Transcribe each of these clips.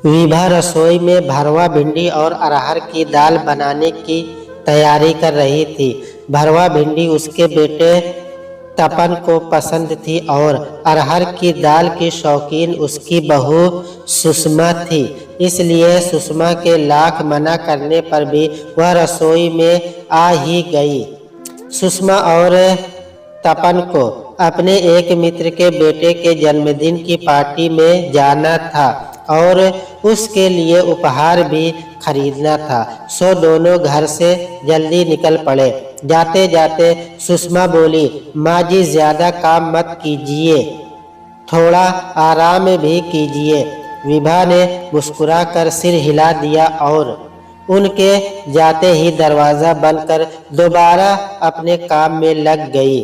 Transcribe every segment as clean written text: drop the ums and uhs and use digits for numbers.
विभा रसोई में भरवा भिंडी और अरहर की दाल बनाने की तैयारी कर रही थी। भरवा भिंडी उसके बेटे तपन को पसंद थी और अरहर की दाल की शौकीन उसकी बहू सुषमा थी। इसलिए सुषमा के लाख मना करने पर भी वह रसोई में आ ही गई। सुषमा और तपन को अपने एक मित्र के बेटे के जन्मदिन की पार्टी में जाना था और उसके लिए उपहार भी खरीदना था, सो दोनों घर से जल्दी निकल पड़े। जाते जाते सुषमा बोली, माँ जी ज्यादा काम मत कीजिए, थोड़ा आराम भी कीजिए। विभा ने मुस्कुराकर सिर हिला दिया और उनके जाते ही दरवाज़ा बंद कर दोबारा अपने काम में लग गई।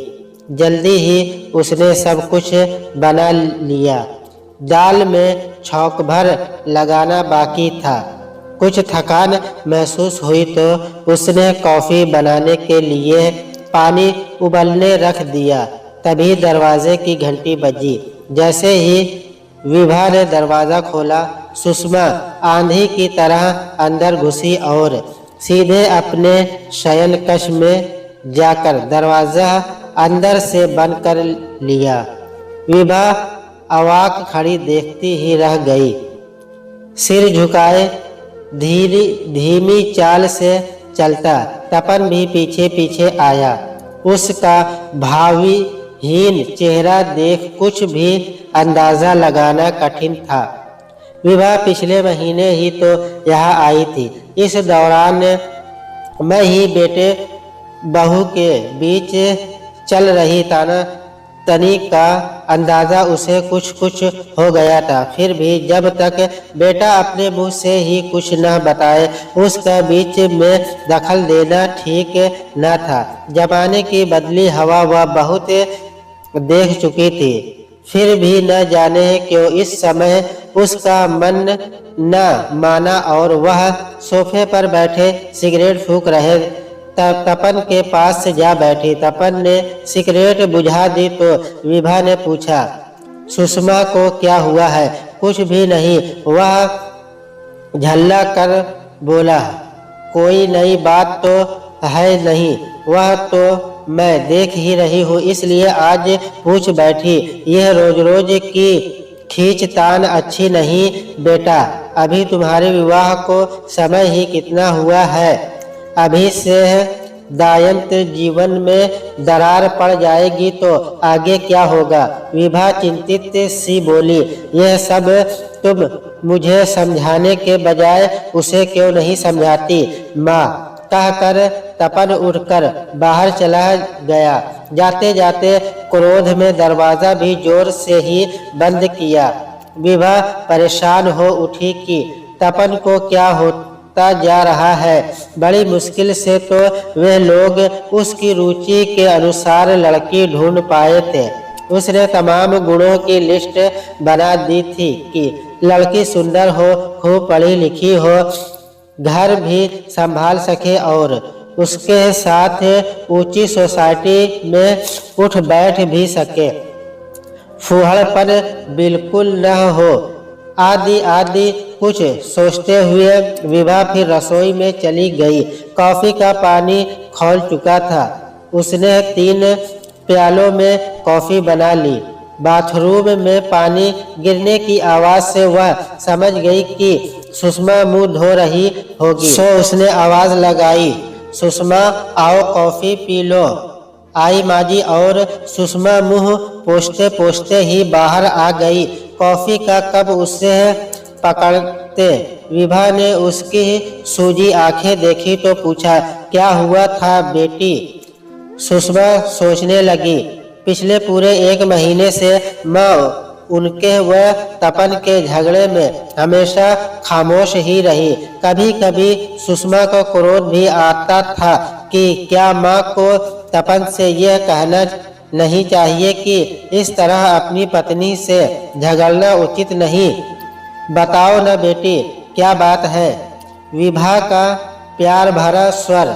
जल्दी ही उसने सब कुछ बना लिया। दाल में छौंक भर लगाना बाकी था। कुछ थकान महसूस हुई तो उसने कॉफ़ी बनाने के लिए पानी उबलने रख दिया। तभी दरवाजे की घंटी बजी। जैसे ही विभा ने दरवाज़ा खोला, सुषमा आंधी की तरह अंदर घुसी और सीधे अपने शयन कक्ष में जाकर दरवाज़ा अंदर से बंद कर लिया। विभा अवाक खड़ी देखती ही रह गई। सिर झुकाए धीमी चाल से चलता तपन भी पीछे पीछे आया। उसका भावहीन चेहरा देख कुछ भी अंदाज़ा लगाना कठिन था। विभा पिछले महीने ही तो यहाँ आई थी। इस दौरान मैं ही बेटे बहू के बीच चल रही तनी का अंदाज़ा उसे कुछ हो गया था। फिर भी जब तक बेटा अपने मुंह से ही कुछ न बताए, उसका बीच में दखल देना ठीक न था। जमाने की बदली हवा वह बहुत देख चुकी थी। फिर भी न जाने क्यों इस समय उसका मन न माना और वह सोफे पर बैठे सिगरेट फूंक रहे तपन के पास से जा बैठी। तपन ने सिगरेट बुझा दी तो विभा ने पूछा, सुषमा को क्या हुआ है? कुछ भी नहीं, वह झल्ला कर बोला। कोई नई बात तो है नहीं, वह तो मैं देख ही रही हूँ, इसलिए आज पूछ बैठी। यह रोज रोज की खींचतान अच्छी नहीं बेटा। अभी तुम्हारे विवाह को समय ही कितना हुआ है। अभी से दायंत जीवन में दरार पड़ जाएगी तो आगे क्या होगा? विभा चिंतित सी बोली, यह सब तुम मुझे समझाने के बजाय उसे क्यों नहीं समझाती माँ? कहकर तपन उठकर बाहर चला गया। जाते जाते क्रोध में दरवाज़ा भी जोर से ही बंद किया। विभा परेशान हो उठी कि तपन को क्या होता जा रहा है। बड़ी मुश्किल से तो वे लोग उसकी रुचि के अनुसार लड़की ढूंढ पाए थे। उसने तमाम गुणों की लिस्ट बना दी थी कि लड़की सुंदर हो, खूब पढ़ी लिखी हो, घर भी संभाल सके और उसके साथ ऊंची सोसाइटी में उठ बैठ भी सके, फूहड़पन बिल्कुल न हो, आदि कुछ सोचते हुए विभा फिर रसोई में चली गई। कॉफ़ी का पानी खौल चुका था। उसने 3 प्यालों में कॉफ़ी बना ली। बाथरूम में पानी गिरने की आवाज़ से वह समझ गई कि सुषमा मुंह धो रही होगी, सो उसने आवाज़ लगाई, सुषमा आओ कॉफ़ी पी लो। आई माँ जी, और सुषमा मुंह पोंछते पोंछते ही बाहर आ गई। कॉफ़ी का कप उससे पकड़ते विभा ने उसकी सूजी आंखें देखी तो पूछा, क्या हुआ था बेटी? सुषमा सोचने लगी। पिछले पूरे 1 महीने से माँ उनके व तपन के झगड़े में हमेशा खामोश ही रही। कभी कभी सुषमा को क्रोध भी आता था कि क्या माँ को तपन से यह कहना नहीं चाहिए कि इस तरह अपनी पत्नी से झगड़ना उचित नहीं। बताओ न बेटी, क्या बात है? विभा का प्यार भरा स्वर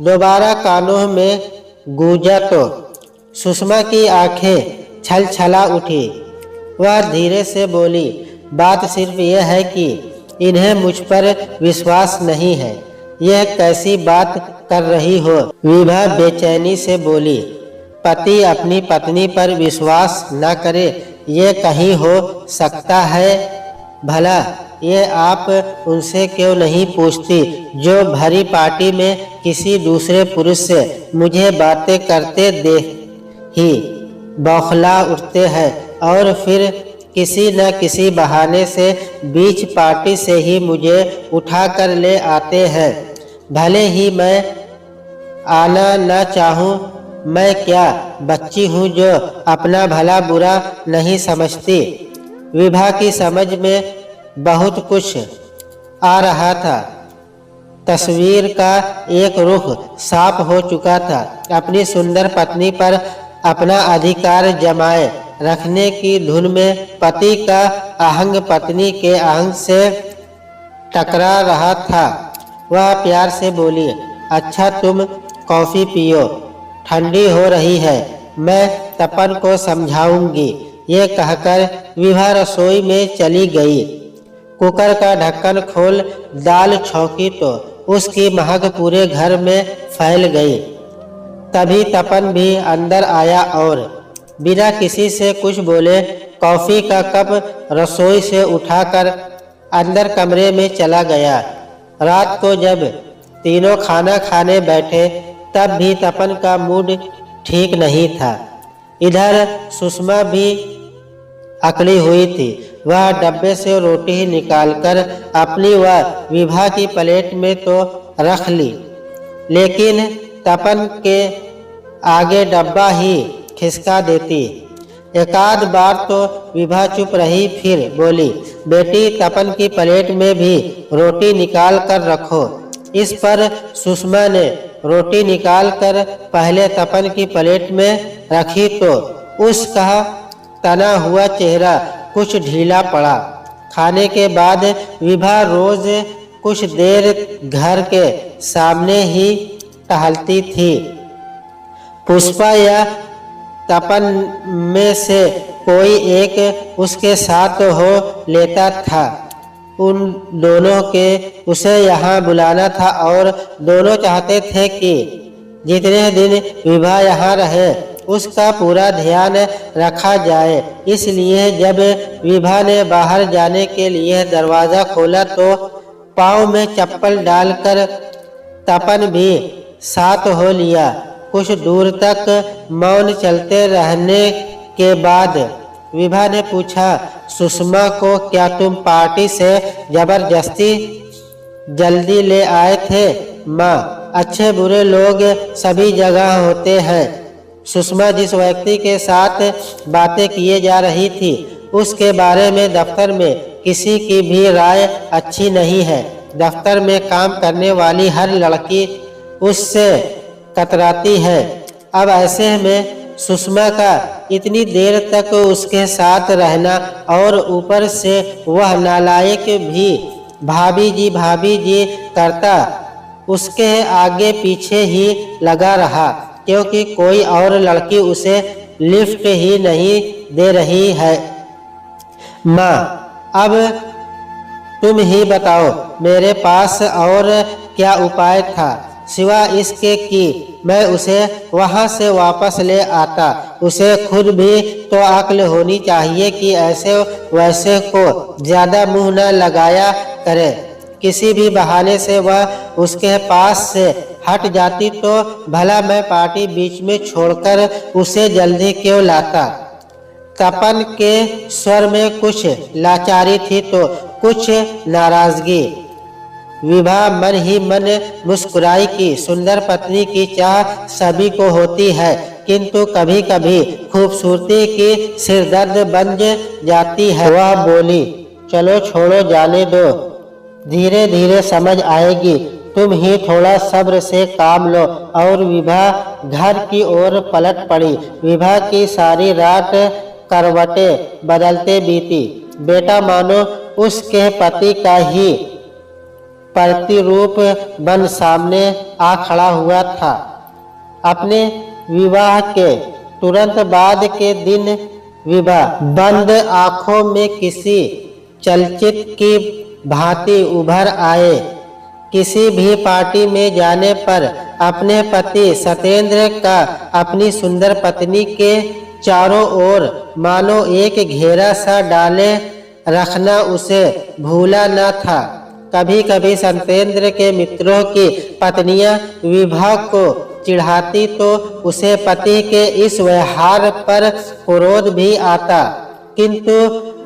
दोबारा कानों में गूंजा तो सुषमा की आंखें छलछला उठी। वह धीरे से बोली, बात सिर्फ यह है कि इन्हें मुझ पर विश्वास नहीं है। यह कैसी बात कर रही हो? विभा बेचैनी से बोली। पति अपनी पत्नी पर विश्वास न करे, ये कहीं हो सकता है? भला ये आप उनसे क्यों नहीं पूछती जो भरी पार्टी में किसी दूसरे पुरुष से मुझे बातें करते देख ही बौखला उठते हैं और फिर किसी न किसी बहाने से बीच पार्टी से ही मुझे उठा कर ले आते हैं। भले ही मैं आना न चाहूँ, मैं क्या बच्ची हूँ जो अपना भला बुरा नहीं समझती? विभा की समझ में बहुत कुछ आ रहा था। तस्वीर का एक रुख साफ हो चुका था। अपनी सुंदर पत्नी पर अपना अधिकार जमाए रखने की धुन में पति का आहंग पत्नी के आहंग से टकरा रहा था। वह प्यार से बोली, अच्छा तुम कॉफ़ी पियो, ठंडी हो रही है, मैं तपन को समझाऊंगी। ये कहकर विभा रसोई में चली गई। कुकर का ढक्कन खोल दाल छौंकी तो उसकी महक पूरे घर में फैल गई। तभी तपन भी अंदर आया और बिना किसी से कुछ बोले कॉफ़ी का कप रसोई से उठाकर अंदर कमरे में चला गया। रात को जब तीनों खाना खाने बैठे तब भी तपन का मूड ठीक नहीं था। इधर सुषमा भी अकड़ी हुई थी। वह डब्बे से रोटी निकालकर अपनी व विभा की प्लेट में तो रख ली, लेकिन तपन के आगे डब्बा ही खिसका देती। एकाध बार तो विभा चुप रही, फिर बोली, बेटी तपन की प्लेट में भी रोटी निकाल कर रखो। इस पर सुषमा ने रोटी निकालकर पहले तपन की प्लेट में रखी तो उसका तना हुआ चेहरा कुछ ढीला पड़ा। खाने के बाद विभा रोज कुछ देर घर के सामने ही टहलती थी। पुष्पा या तपन में से कोई एक उसके साथ हो लेता था। उन दोनों के उसे यहाँ बुलाना था और दोनों चाहते थे कि जितने दिन विभा यहाँ रहे उसका पूरा ध्यान रखा जाए। इसलिए जब विभा ने बाहर जाने के लिए दरवाज़ा खोला तो पाँव में चप्पल डालकर तपन भी साथ हो लिया। कुछ दूर तक मौन चलते रहने के बाद विभा ने पूछा, सुषमा को क्या तुम पार्टी से जबरदस्ती जल्दी ले आए थे? माँ, अच्छे बुरे लोग सभी जगह होते हैं। सुषमा जिस व्यक्ति के साथ बातें किए जा रही थी उसके बारे में दफ्तर में किसी की भी राय अच्छी नहीं है। दफ्तर में काम करने वाली हर लड़की उससे कतराती है। अब ऐसे में सुषमा का इतनी देर तक उसके साथ रहना और ऊपर से वह नालायक भी भाभी जी करता उसके आगे पीछे ही लगा रहा, क्योंकि कोई और लड़की उसे लिफ्ट ही नहीं दे रही है। माँ, अब तुम ही बताओ, मेरे पास और क्या उपाय था सिवा इसके कि मैं उसे वहाँ से वापस ले आता। उसे खुद भी तो अक्ल होनी चाहिए कि ऐसे वैसे को ज़्यादा मुंह न लगाया करे। किसी भी बहाने से वह उसके पास से हट जाती तो भला मैं पार्टी बीच में छोड़कर उसे जल्दी क्यों लाता। तपन के स्वर में कुछ लाचारी थी तो कुछ नाराजगी। विभा मन ही मन मुस्कुराई कि सुंदर पत्नी की चाह सभी को होती है, किंतु कभी कभी खूबसूरती की सिरदर्द बन जाती है। वह बोली, चलो छोड़ो, जाने दो, धीरे धीरे समझ आएगी। तुम ही थोड़ा सब्र से काम लो। और विभा घर की ओर पलट पड़ी। विभा की सारी रात करवटें बदलते बीती। बेटा मानो उसके पति का ही प्रतिरूप बन सामने आ खड़ा हुआ था। अपने विवाह के तुरंत बाद के दिन विभा बंद आंखों में किसी चलचित्र की भांति उभर आए। किसी भी पार्टी में जाने पर अपने पति सत्येंद्र का अपनी सुंदर पत्नी के चारों ओर मानो एक घेरा सा डाले रखना उसे भूला न था। कभी कभी सत्येंद्र के मित्रों की पत्नियां विभा को चिढ़ाती तो उसे पति के इस व्यवहार पर क्रोध भी आता, किंतु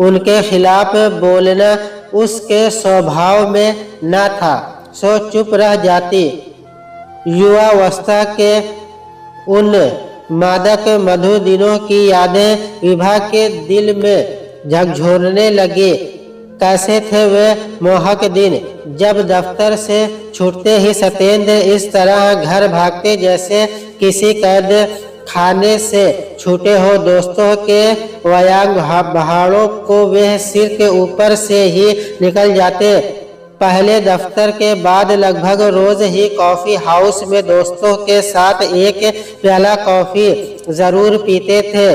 उनके खिलाफ बोलना उसके स्वभाव में न था, सो चुप रह जाती। युवावस्था के उन मादक मधुर दिनों की यादें विभा के दिल में झकझोरने लगी। कैसे थे वे मोहक दिन, जब दफ्तर से छूटते ही सत्येंद्र इस तरह घर भागते जैसे किसी कैद खाने से छूटे हो। दोस्तों के व्यांग बहारों को वे सिर के ऊपर से ही निकल जाते। पहले दफ्तर के बाद लगभग रोज ही कॉफी हाउस में दोस्तों के साथ एक प्याला कॉफी जरूर पीते थे,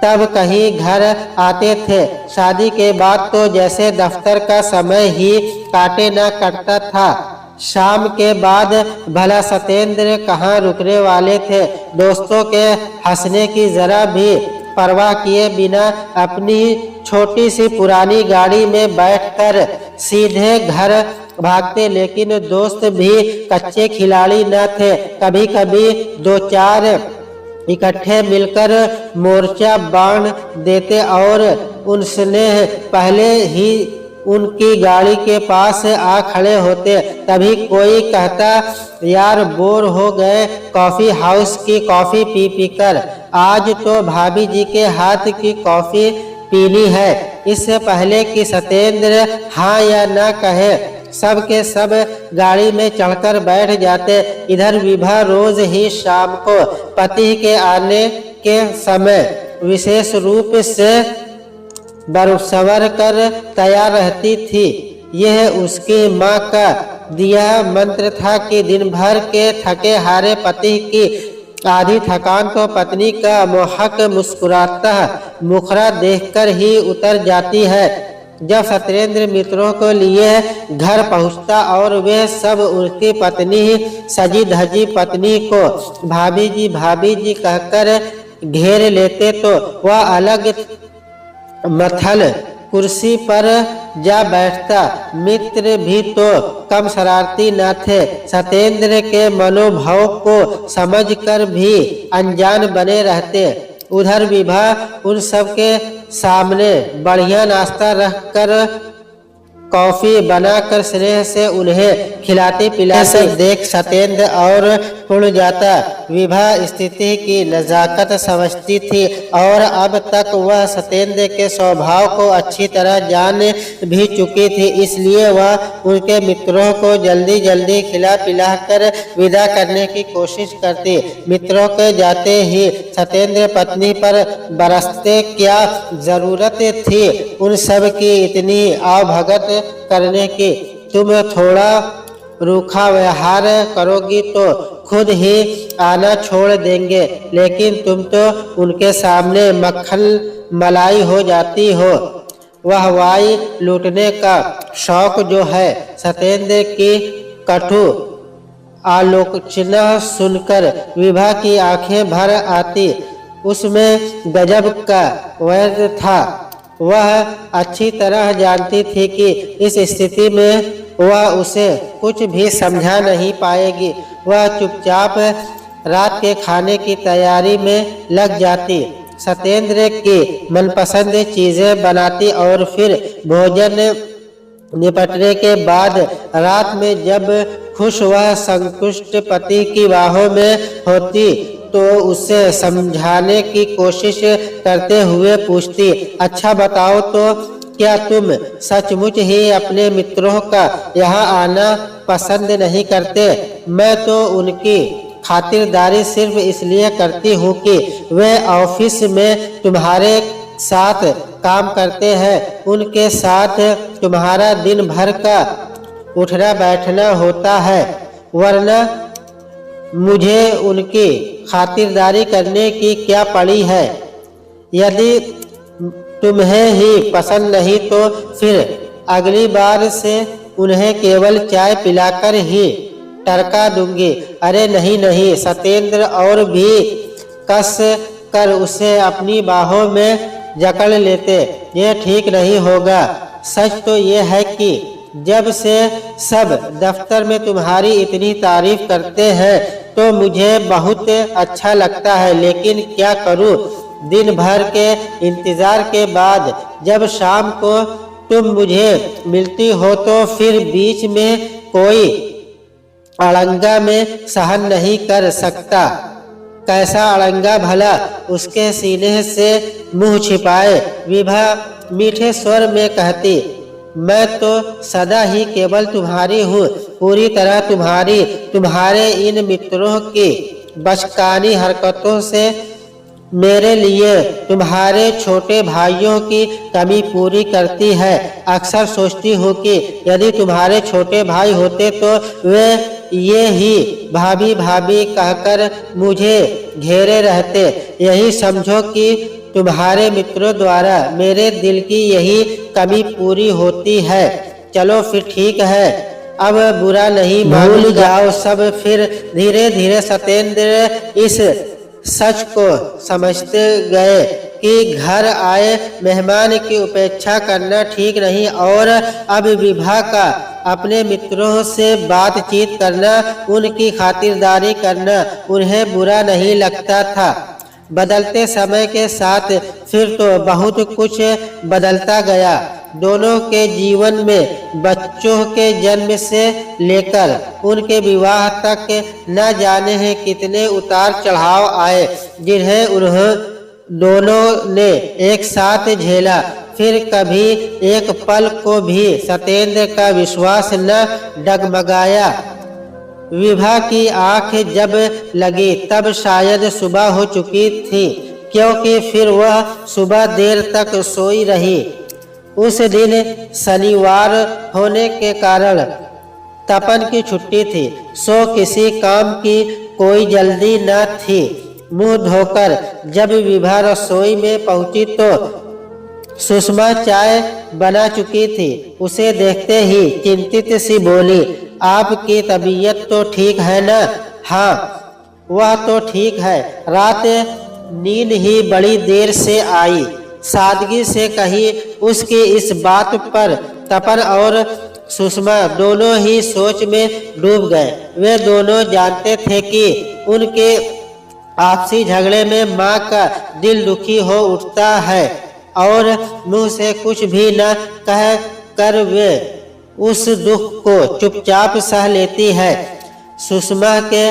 तब कहीं घर आते थे। शादी के बाद तो जैसे दफ्तर का समय ही काटे न कटता था। शाम के बाद भला सत्येंद्र कहाँ रुकने वाले थे। दोस्तों के हंसने की जरा भी परवाह किए बिना अपनी छोटी सी पुरानी गाड़ी में बैठकर सीधे घर भागते। लेकिन दोस्त भी कच्चे खिलाड़ी न थे। कभी कभी दो चार इकट्ठे मिलकर मोर्चा बांध देते और उनसे पहले ही उनकी गाड़ी के पास आ खड़े होते। तभी कोई कहता, यार बोर हो गए कॉफी हाउस की कॉफी पी पी कर, आज तो भाभी जी के हाथ की कॉफी पीनी है। इससे पहले कि सत्येंद्र हाँ या ना कहे, सब के सब गाड़ी में चढ़कर बैठ जाते। इधर विभा रोज ही शाम को पति के आने के समय विशेष रूप से बरसवर कर तैयार रहती थी। यह उसकी माँ का दिया मंत्र था कि दिन भर के थके हारे पति की आधी थकान तो पत्नी का मोहक मुस्कुराता मुखरा देखकर ही उतर जाती है। जब सत्येंद्र मित्रों को लिए घर पहुंचता और वे सब उनकी पत्नी सजी धजी पत्नी को भाभी जी कहकर घेर लेते तो वह अलग मथल कुर्सी पर जा बैठता। मित्र भी तो कम शरारती न थे। सत्येंद्र के मनोभाव को समझकर भी अनजान बने रहते। उधर विभा उन सब के सामने बढ़िया नाश्ता रखकर कॉफी बनाकर स्नेह से उन्हें खिलाते पिलाते देख सत्येंद्र और उड़ जाता। विभा स्थिति की नजाकत समझती थी और अब तक वह सत्येंद्र के स्वभाव को अच्छी तरह जान भी चुकी थी। इसलिए वह उनके मित्रों को जल्दी जल्दी खिला पिला कर विदा करने की कोशिश करती। मित्रों के जाते ही सत्येंद्र पत्नी पर बरसते, क्या जरूरत थी उन सब की इतनी आवभगत करने की। तुम थोड़ा रूखा व्यवहार करोगी तो खुद ही आना छोड़ देंगे, लेकिन तुम तो उनके सामने मक्खन मलाई हो जाती हो। वाहवाही लूटने का शौक जो है। सत्येंद्र की कटु आलोचना सुनकर विभा की आंखें भर आती। उसमें गजब का वैर था। वह अच्छी तरह जानती थी कि इस स्थिति में वह उसे कुछ भी समझा नहीं पाएगी। वह चुपचाप रात के खाने की तैयारी में लग जाती, सत्येंद्र की मनपसंद चीजें बनाती और फिर भोजन निपटने के बाद रात में जब खुश वह संतुष्ट पति की बाहों में होती तो उसे समझाने की कोशिश करते हुए पूछती, अच्छा बताओ तो क्या तुम सचमुच ही अपने मित्रों का यहाँ आना पसंद नहीं करते? मैं तो उनकी खातिरदारी सिर्फ इसलिए करती हूँ कि वे ऑफिस में तुम्हारे साथ काम करते हैं, उनके साथ तुम्हारा दिन भर का उठना बैठना होता है, वरना मुझे उनकी खातिरदारी करने की क्या पड़ी है। यदि तुम्हें ही पसंद नहीं तो फिर अगली बार से उन्हें केवल चाय पिलाकर ही टरका दूंगी। अरे नहीं नहीं, सत्येंद्र और भी कस कर उसे अपनी बाहों में जकड़ लेते। ये ठीक नहीं होगा। सच तो ये है कि जब से सब दफ्तर में तुम्हारी इतनी तारीफ करते हैं तो मुझे बहुत अच्छा लगता है, लेकिन क्या करूं, दिन भर के इंतजार के बाद जब शाम को तुम मुझे मिलती हो तो फिर बीच में कोई अड़ंगा में सहन नहीं कर सकता। कैसा अड़ंगा भला? उसके सीने से मुंह छिपाए विभा मीठे स्वर में कहती, मैं तो सदा ही केवल तुम्हारी हूँ, पूरी तरह तुम्हारी। तुम्हारे इन मित्रों की बचकानी हरकतों से मेरे लिए तुम्हारे छोटे भाइयों की कमी पूरी करती है। अक्सर सोचती हूँ कि यदि तुम्हारे छोटे भाई होते तो वे ये ही भाभी भाभी कहकर मुझे घेरे रहते। यही समझो कि तुम्हारे मित्रों द्वारा मेरे दिल की यही कमी पूरी होती है। चलो फिर ठीक है, अब बुरा नहीं भूल जाओ सब। फिर धीरे धीरे सत्येंद्र इस सच को समझते गए कि घर आए मेहमान की उपेक्षा करना ठीक नहीं और अब विभा का अपने मित्रों से बातचीत करना, उनकी खातिरदारी करना उन्हें बुरा नहीं लगता था। बदलते समय के साथ फिर तो बहुत कुछ बदलता गया। दोनों के जीवन में बच्चों के जन्म से लेकर उनके विवाह तक न जाने हैं कितने उतार चढ़ाव आए, जिन्हें उन्हें दोनों ने एक साथ झेला। फिर कभी एक पल को भी सत्येंद्र का विश्वास न डगमगाया। विभा की आंख जब लगी तब शायद सुबह हो चुकी थी, क्योंकि फिर वह सुबह देर तक सोई रही। उस दिन शनिवार होने के कारण तपन की छुट्टी थी, सो किसी काम की कोई जल्दी न थी। मुंह धोकर जब विभा रसोई में पहुंची तो सुषमा चाय बना चुकी थी। उसे देखते ही चिंतित सी बोली, आपकी तबीयत तो ठीक है ना? हाँ, वह तो ठीक है। रात नींद ही बड़ी देर से आई। सादगी से कही उसकी इस बात पर तपन और सुषमा दोनों ही सोच में डूब गए। वे दोनों जानते थे कि उनके आपसी झगड़े में माँ का दिल दुखी हो उठता है और मुंह से कुछ भी न कह कर वे उस दुख को चुपचाप सह लेती है। सुषमा के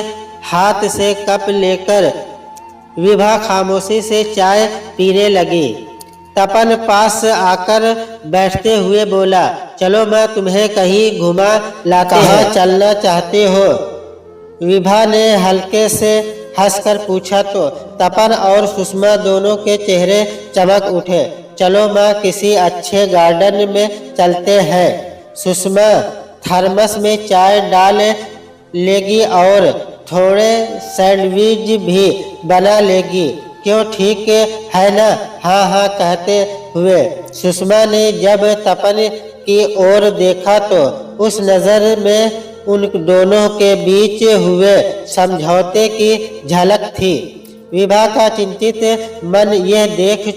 हाथ से कप लेकर विभा खामोशी से चाय पीने लगी। तपन पास आकर बैठते हुए बोला, चलो मैं तुम्हें कहीं घुमा लाता हूँ। कहाँ चलना चाहते हो? विभा ने हल्के से हंसकर पूछा तो तपन और सुषमा दोनों के चेहरे चमक उठे। चलो माँ, किसी अच्छे गार्डन में चलते हैं। सुषमा थर्मस में चाय डाल लेगी और थोड़े सैंडविच भी बना लेगी। क्यों, ठीक है ना? हाँ हाँ कहते हुए सुषमा ने जब तपन की ओर देखा तो उस नज़र में उन दोनों के बीच हुए समझौते की झलक थी। विभा का चिंतित मन यह देख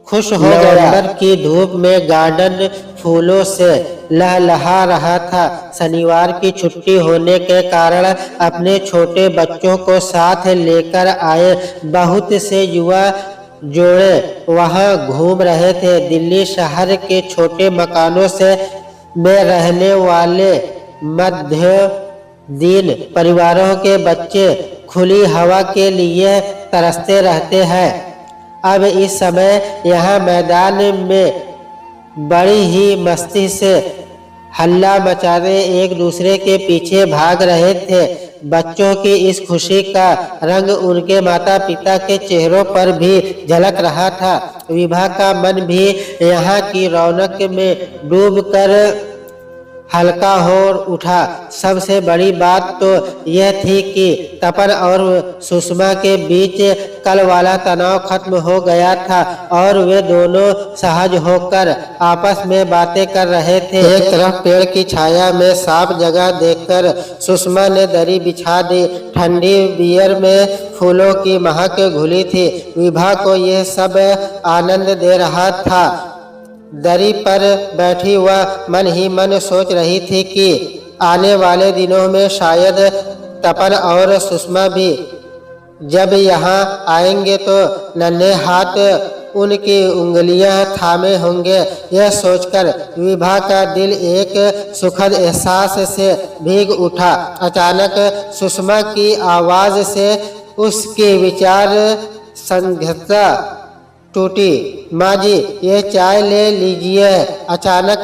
खुश हो गया। नवंबर की धूप में गार्डन फूलों से लहलहा रहा था। शनिवार की छुट्टी होने के कारण अपने छोटे बच्चों को साथ लेकर आए बहुत से युवा जोड़े वहां घूम रहे थे। दिल्ली शहर के छोटे मकानों से में रहने वाले मध्यम परिवारों के बच्चे खुली हवा के लिए तरसते रहते हैं। अब इस समय यहाँ मैदान में बड़ी ही मस्ती से हल्ला मचाने एक दूसरे के पीछे भाग रहे थे। बच्चों की इस खुशी का रंग उनके माता पिता के चेहरों पर भी झलक रहा था। विभा का मन भी यहाँ की रौनक में डूबकर हल्का हो उठा। सबसे बड़ी बात तो यह थी कि तपन और सुषमा के बीच कल वाला तनाव खत्म हो गया था और वे दोनों सहज होकर आपस में बातें कर रहे थे। एक तरफ पेड़ की छाया में साफ जगह देखकर सुषमा ने दरी बिछा दी। ठंडी बियर में फूलों की महक घुली थी। विभा को यह सब आनंद दे रहा था। दरी पर बैठी वह मन ही मन सोच रही थी कि आने वाले दिनों में शायद तपन और सुषमा भी जब यहाँ आएंगे तो नन्हे हाथ उनकी उंगलियां थामे होंगे। यह सोचकर विभा का दिल एक सुखद एहसास से भीग उठा। अचानक सुषमा की आवाज से उसके विचार संगतता टूटी। माँ जी, ये चाय ले लीजिए। अचानक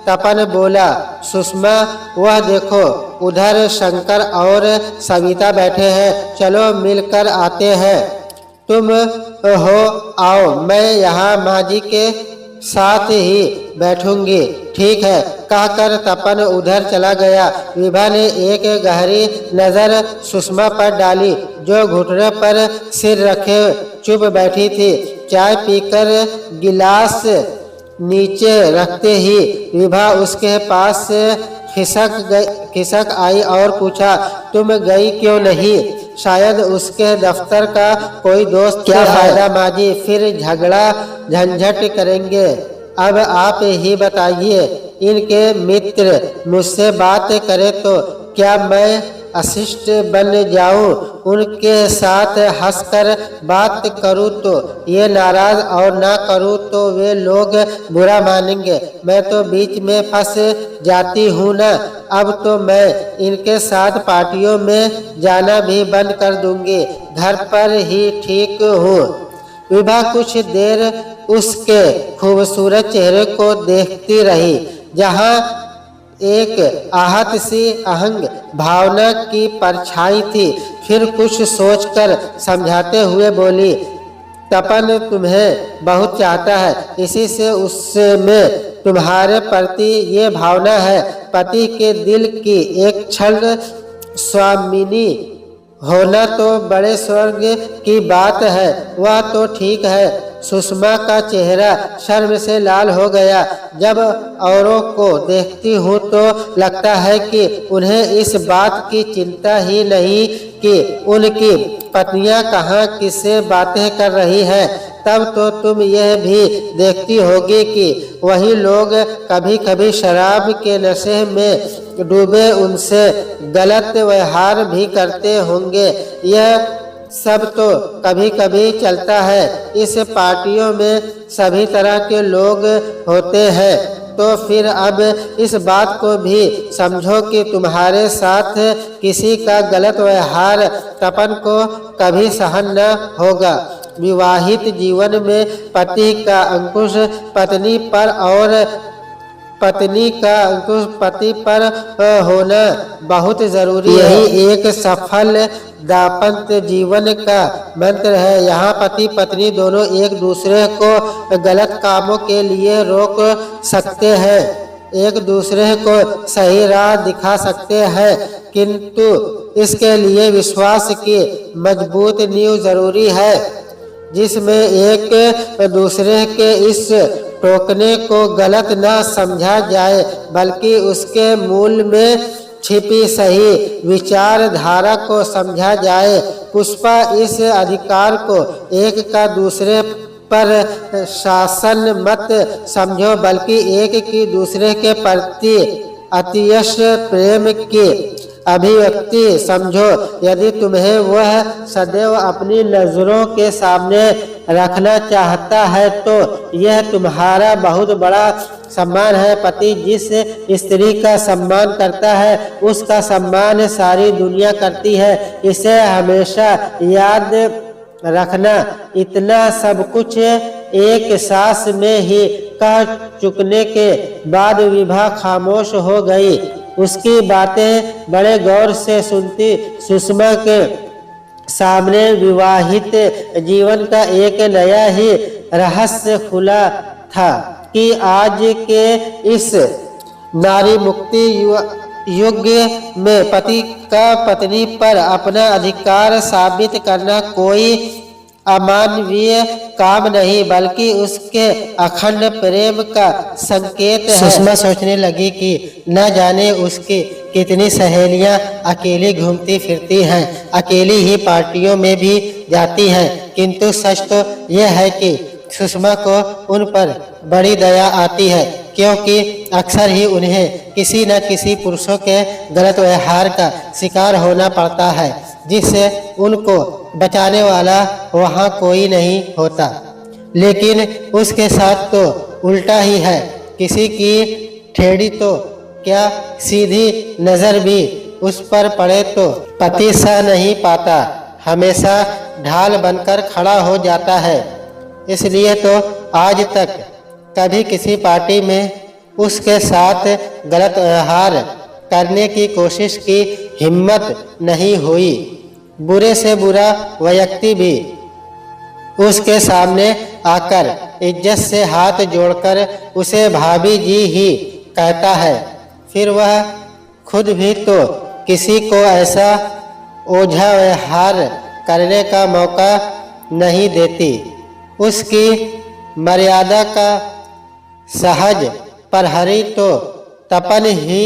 तपन बोला। सुषमा, वह देखो, उधर शंकर और सविता बैठे हैं, चलो मिलकर आते हैं। तुम हो, आओ, मैं यहाँ माँ जी के साथ ही बैठूंगी। ठीक है, कहकर तपन उधर चला गया। विभा ने एक गहरी नजर सुषमा पर डाली, जो घुटने पर सिर रखे चुप बैठी थी। चाय पीकर गिलास नीचे रखते ही विभा उसके पास से खिसक आई और पूछा, तुम गई क्यों नहीं? शायद उसके दफ्तर का कोई दोस्त। क्या फायदा माँ जी, फिर झगड़ा झंझट करेंगे। अब आप ही बताइए, इनके मित्र मुझसे बात करें तो क्या मैं अशिष्ट बन जाऊं? उनके साथ हंसकर बात करूं तो ये नाराज और ना करूं तो वे लोग बुरा मानेंगे। मैं तो बीच में फंस जाती हूं ना। अब तो मैं इनके साथ पार्टियों में जाना भी बंद कर दूंगी। घर पर ही ठीक हूँ। विभा कुछ देर उसके खूबसूरत चेहरे को देखती रही, जहाँ एक आहत सी अहंग भावना की परछाई थी। फिर कुछ सोचकर समझाते हुए बोली, तपन तुम्हें बहुत चाहता है, इसी से उसमें तुम्हारे प्रति ये भावना है। पति के दिल की एक क्षण स्वामिनी होना तो बड़े स्वर्ग की बात है। वह तो ठीक है। सुषमा का चेहरा शर्म से लाल हो गया। जब औरों को देखती हूँ तो लगता है कि उन्हें इस बात की चिंता ही नहीं कि उनकी पत्नियां कहाँ किससे बातें कर रही हैं। तब तो तुम यह भी देखती होगी कि वही लोग कभी कभी शराब के नशे में डूबे उनसे गलत व्यवहार भी करते होंगे। यह सब तो कभी कभी चलता है। इस पार्टियों में सभी तरह के लोग होते हैं, तो फिर अब इस बात को भी समझो कि तुम्हारे साथ किसी का गलत व्यवहार तपन को कभी सहन न होगा। विवाहित जीवन में पति का अंकुश पत्नी पर और पत्नी का अंकुश पति पर होना बहुत जरूरी है। यही एक सफल दाम्पत्य जीवन का मंत्र है। यहाँ पति पत्नी दोनों एक दूसरे को गलत कामों के लिए रोक सकते हैं, एक दूसरे को सही राह दिखा सकते हैं, किंतु इसके लिए विश्वास की मजबूत नींव जरूरी है, जिसमें एक दूसरे के इस टोकने को गलत न समझा जाए, बल्कि उसके मूल में छिपी सही विचारधारा को समझा जाए। पुष्पा, इस अधिकार को एक का दूसरे पर शासन मत समझो, बल्कि एक की दूसरे के प्रति अतिशय प्रेम की अभिव्यक्ति समझो। यदि तुम्हें वह सदैव अपनी नजरों के सामने रखना चाहता है तो यह तुम्हारा बहुत बड़ा सम्मान है। पति जिस स्त्री का सम्मान करता है उसका सम्मान सारी दुनिया करती है। इसे हमेशा याद रखना। इतना सब कुछ एक सांस में ही कह चुकने के बाद विभा खामोश हो गई। उसकी बातें बड़े गौर से सुनती सुषमा के सामने विवाहित जीवन का एक नया ही रहस्य खुला था कि आज के इस नारी मुक्ति युग में पति का पत्नी पर अपना अधिकार साबित करना कोई अमानवीय काम नहीं बल्कि उसके अखंड प्रेम का संकेत है। सुषमा सोचने लगी कि न जाने उसकी कितनी सहेलियां अकेली घूमती फिरती हैं, अकेली ही पार्टियों में भी जाती हैं, किंतु सच तो यह है कि सुषमा को उन पर बड़ी दया आती है, क्योंकि अक्सर ही उन्हें किसी न किसी पुरुषों के गलत व्यवहार का शिकार होना पड़ता है, जिससे उनको बचाने वाला वहाँ कोई नहीं होता। लेकिन उसके साथ तो उल्टा ही है, किसी की ठेड़ी तो क्या सीधी नज़र भी उस पर पड़े तो पति सह नहीं पाता, हमेशा ढाल बनकर खड़ा हो जाता है। इसलिए तो आज तक कभी किसी पार्टी में उसके साथ गलत व्यवहार करने की कोशिश की हिम्मत नहीं हुई। बुरे से बुरा व्यक्ति भी उसके सामने आकर इज्जत से हाथ जोड़कर उसे भाभी जी ही कहता है। फिर वह खुद भी तो किसी को ऐसा ओझा व्यवहार करने का मौका नहीं देती। उसकी मर्यादा का सहज प्रहरी तो तपन ही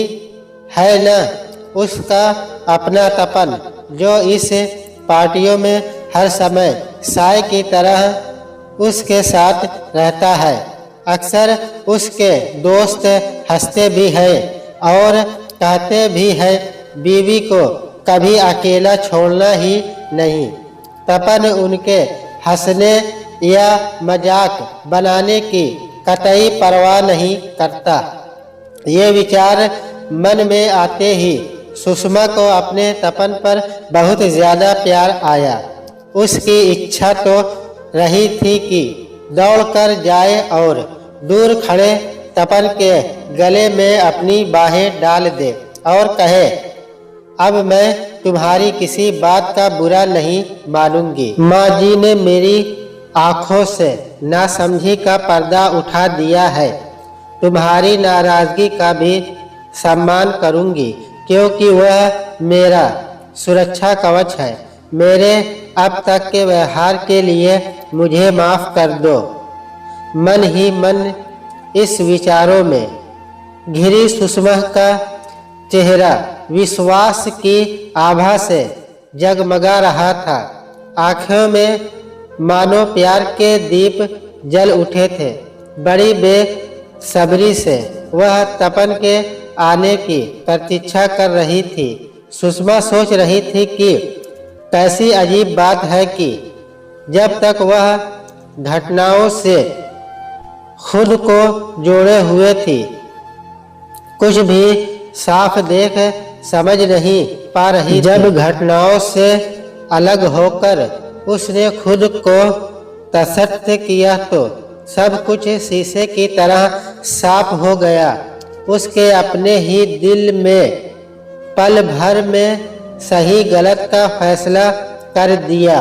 है न, उसका अपना तपन, जो इस पार्टियों में हर समय साय की तरह उसके साथ रहता है। अक्सर उसके दोस्त हंसते भी हैं और कहते भी हैं, बीवी को कभी अकेला छोड़ना ही नहीं। तपन उनके हंसने या मजाक बनाने की कतई परवाह नहीं करता। ये विचार मन में आते ही सुषमा को अपने तपन पर बहुत ज्यादा प्यार आया। उसकी इच्छा तो रही थी कि दौड़कर जाए और दूर खड़े तपन के गले में अपनी बाहें डाल दे और कहे, अब मैं तुम्हारी किसी बात का बुरा नहीं मानूंगी। माँ जी ने मेरी आंखों से नासमझी का पर्दा उठा दिया है। तुम्हारी नाराजगी का भी सम्मान करूंगी, क्योंकि वह मेरा सुरक्षा कवच है। मेरे अब तक के व्यवहार के लिए मुझे माफ कर दो। मन ही मन इस विचारों में घिरी सुषमा का चेहरा विश्वास की आभा से जगमगा रहा था। आंखों में मानो प्यार के दीप जल उठे थे। बड़ी बेसब्री से वह तपन के आने की प्रतीक्षा कर रही थी। सुषमा सोच रही थी कि कैसी अजीब बात है कि जब तक वह घटनाओं से खुद को जोड़े हुए थी, कुछ भी साफ देख समझ नहीं पा रही। जब घटनाओं से अलग होकर उसने खुद को तसत्य किया तो सब कुछ शीशे की तरह साफ हो गया। उसके अपने ही दिल में पल भर में सही गलत का फैसला कर दिया।